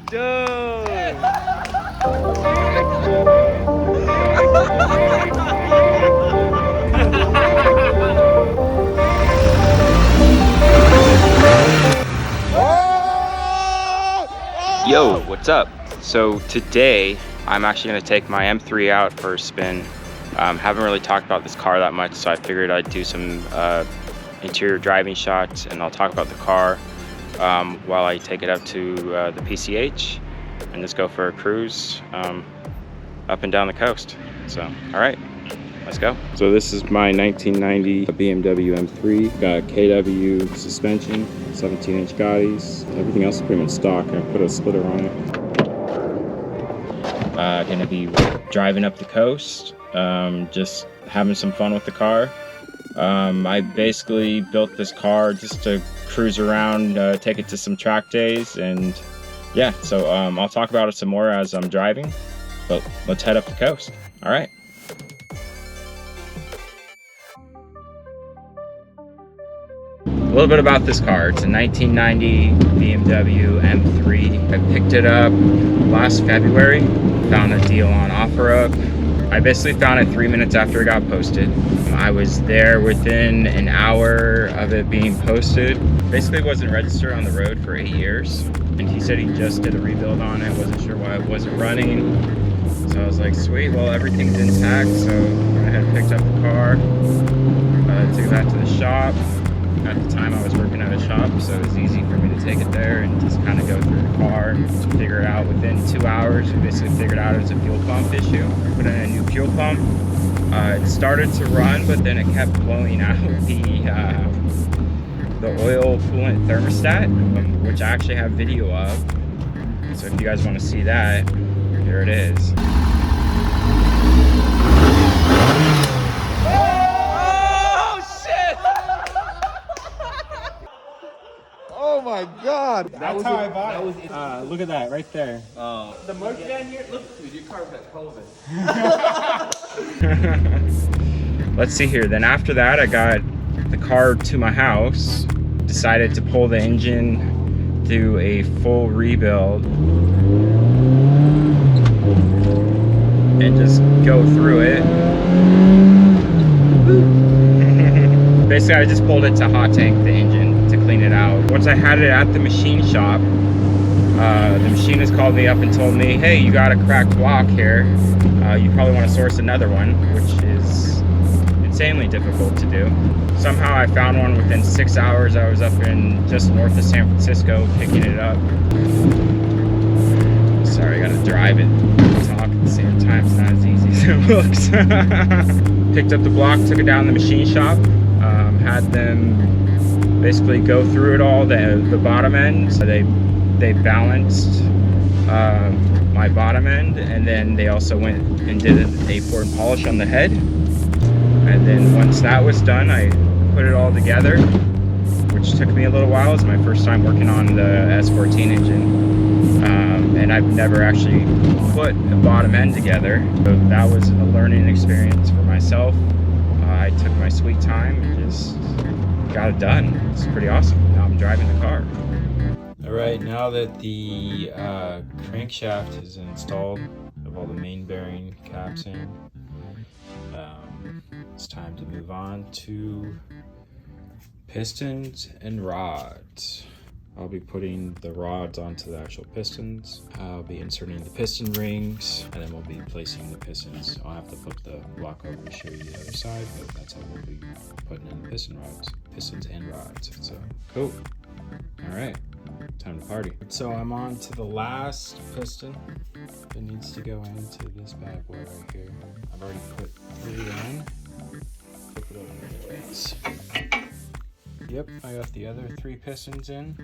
Dude! Yo, what's up? So today I'm actually going to take my M3 out for a spin. Haven't really talked about this car that much, so I figured I'd do some interior driving shots, and I'll talk about the car while I take it up to the PCH and just go for a cruise up and down the coast. So, all right, let's go. So this is my 1990 BMW M3. Got KW suspension, 17-inch Gottis. Everything else is pretty much stock. I put a splitter on it. Gonna be driving up the coast, just having some fun with the car. I basically built this car just to cruise around, take it to some track days, and yeah, so I'll talk about it some more as I'm driving, but let's head up the coast. All right. A little bit about this car. It's a 1990 BMW M3. I picked it up last February, found a deal on OfferUp. I basically found it 3 minutes after it got posted. I was there within an hour of it being posted. Basically wasn't registered on the road for 8 years. And he said he just did a rebuild on it, wasn't sure why it wasn't running. So I was like, sweet, well everything's intact. So I went ahead and picked up the car, took it back to the shop. At the time I was working at a shop, so it was easy for me to take it there and just kind of go through the car, figure it out. Within 2 hours, we basically figured out it was a fuel pump issue. Put in a new fuel pump. It started to run, but then it kept blowing out the oil coolant thermostat, which I actually have video of. So if you guys want to see that, here it is. Oh my God! That's how I bought it. Look at that right there. The mark down here. Look, dude, your car got COVID. Let's see here. Then after that, I got the car to my house. Decided to pull the engine, do a full rebuild, and just go through it. Basically, I just pulled it to hot tank the engine to clean it out. Once I had it at the machine shop, the machinist called me up and told me, hey, you got a cracked block here. You probably want to source another one, which is insanely difficult to do. Somehow I found one within 6 hours. I was up in just north of San Francisco picking it up. Sorry, I gotta drive it and talk at the same time. It's not as easy as it looks. Picked up the block, took it down to the machine shop, had them basically go through it all, the bottom end. So they balanced my bottom end, and then they also went and did a pour and polish on the head. And then once that was done, I put it all together, which took me a little while. It's my first time working on the S14 engine. And I've never actually put a bottom end together. So that was a learning experience for myself. I took my sweet time and just got it done. It's pretty awesome. Now I'm driving the car. All right, now that the crankshaft is installed, of all the main bearing caps in, it's time to move on to pistons and rods. I'll be putting the rods onto the actual pistons. I'll be inserting the piston rings, and then we'll be placing the pistons. I'll have to flip the block over to show you the other side, but that's how we'll be putting in the pistons and rods. So, cool. All right, time to party. So I'm on to the last piston that needs to go into this bad boy right here. I've already put 3 in. Flip it over anyways. Yep, I got the other 3 pistons in.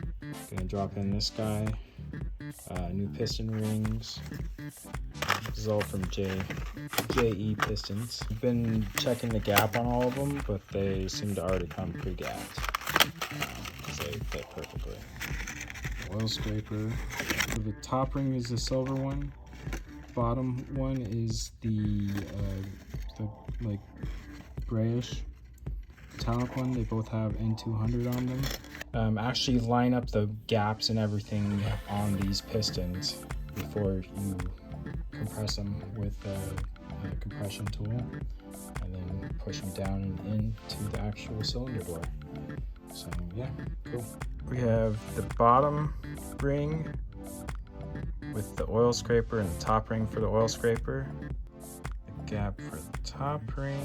Gonna drop in this guy. New piston rings. This is all from JE Pistons. I've been checking the gap on all of them, but they seem to already come pre-gapped. Because they fit perfectly. Oil scraper. The top ring is the silver one. Bottom one is the like grayish metallic one. They both have N200 on them. actually line up the gaps and everything on these pistons before you compress them with a compression tool, and then push them down and into the actual cylinder bore. So yeah, cool. We have the bottom ring with the oil scraper and the top ring for the oil scraper, the gap for the top ring.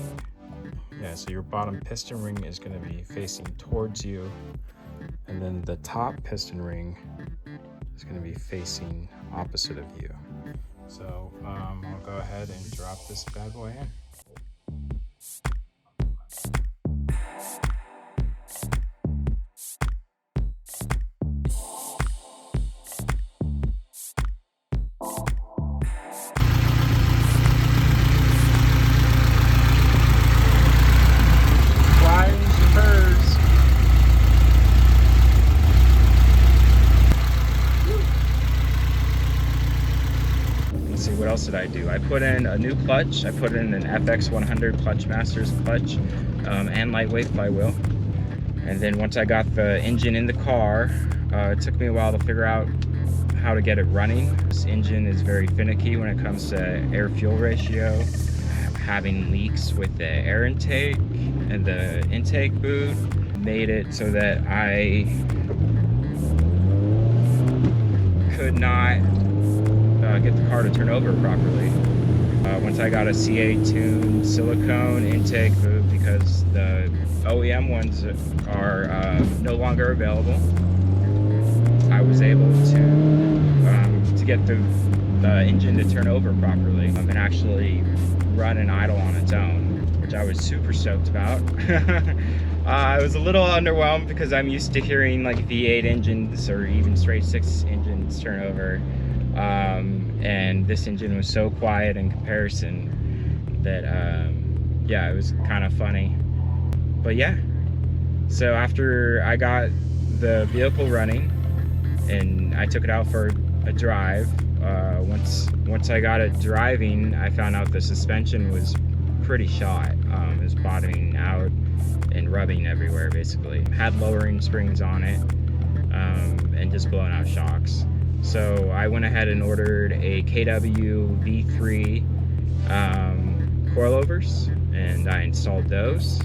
Yeah, so your bottom piston ring is going to be facing towards you, and then the top piston ring is going to be facing opposite of you. So I'll go ahead and drop this bad boy in. What else did I do? I put in a new clutch. I put in an FX100 Clutch Masters clutch and lightweight flywheel. And then once I got the engine in the car, it took me a while to figure out how to get it running. This engine is very finicky when it comes to air-fuel ratio. Having leaks with the air intake and the intake boot made it so that I could not get the car to turn over properly. Once I got a CA-tuned silicone intake boot, because the OEM ones are no longer available, I was able to get the engine to turn over properly and actually run and idle on its own, which I was super stoked about. I was a little underwhelmed because I'm used to hearing like V8 engines or even straight 6 engines turn over. And this engine was so quiet in comparison that yeah, it was kind of funny. But yeah, so after I got the vehicle running and I took it out for a drive, once I got it driving, I found out the suspension was pretty shot. It was bottoming out and rubbing everywhere basically. Had lowering springs on it and just blowing out shocks. So I went ahead and ordered a KW V3 coilovers, and I installed those.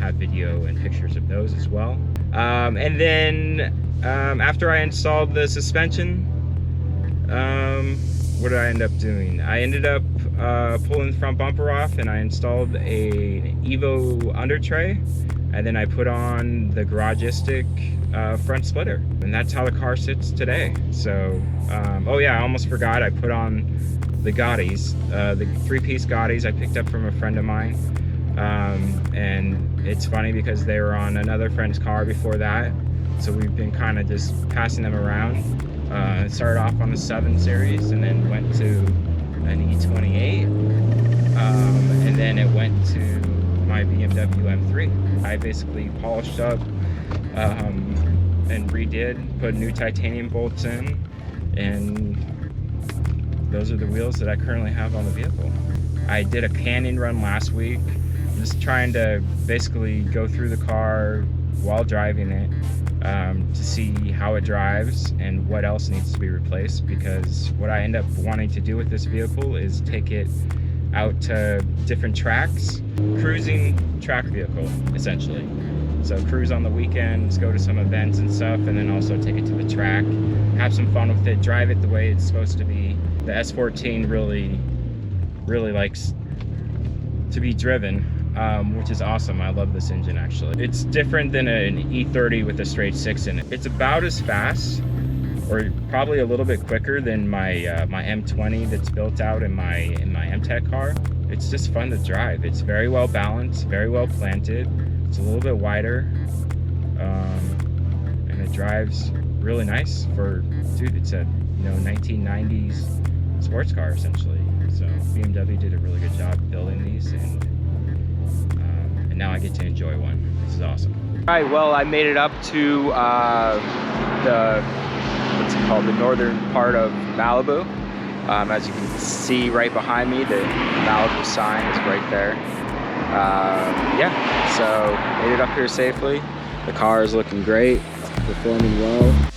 Have video and pictures of those as well. And then after I installed the suspension, what did I end up doing? I ended up pulling the front bumper off, and I installed a Evo under tray, and then I put on the Garagistic front splitter, and that's how the car sits today. So oh yeah, I almost forgot, I put on the Gaudis, the 3-piece Gaudis I picked up from a friend of mine, and it's funny because they were on another friend's car before that, so we've been kind of just passing them around. It started off on the 7 Series and then went to an E28, and then it went to my BMW M3. I basically polished up and redid, put new titanium bolts in, and those are the wheels that I currently have on the vehicle. I did a canyon run last week, just trying to basically go through the car while driving it to see how it drives and what else needs to be replaced, because what I end up wanting to do with this vehicle is take it out to different tracks, cruising track vehicle essentially. So cruise on the weekends, go to some events and stuff, and then also take it to the track, have some fun with it, drive it the way it's supposed to be. The S14 really likes to be driven, which is awesome. I love this engine actually. It's different than an E30 with a straight 6 in it. It's about as fast, or probably a little bit quicker than my my M20 that's built out in my M-Tech car. It's just fun to drive. It's very well balanced, very well planted. It's a little bit wider, and it drives really nice for, dude, it's a 1990s sports car essentially. So BMW did a really good job building these, and now I get to enjoy one. This is awesome. All right, well, I made it up to what's it called, the northern part of Malibu. As you can see right behind me, the Malibu sign is right there. Yeah, so made it up here safely. The car is looking great, performing well.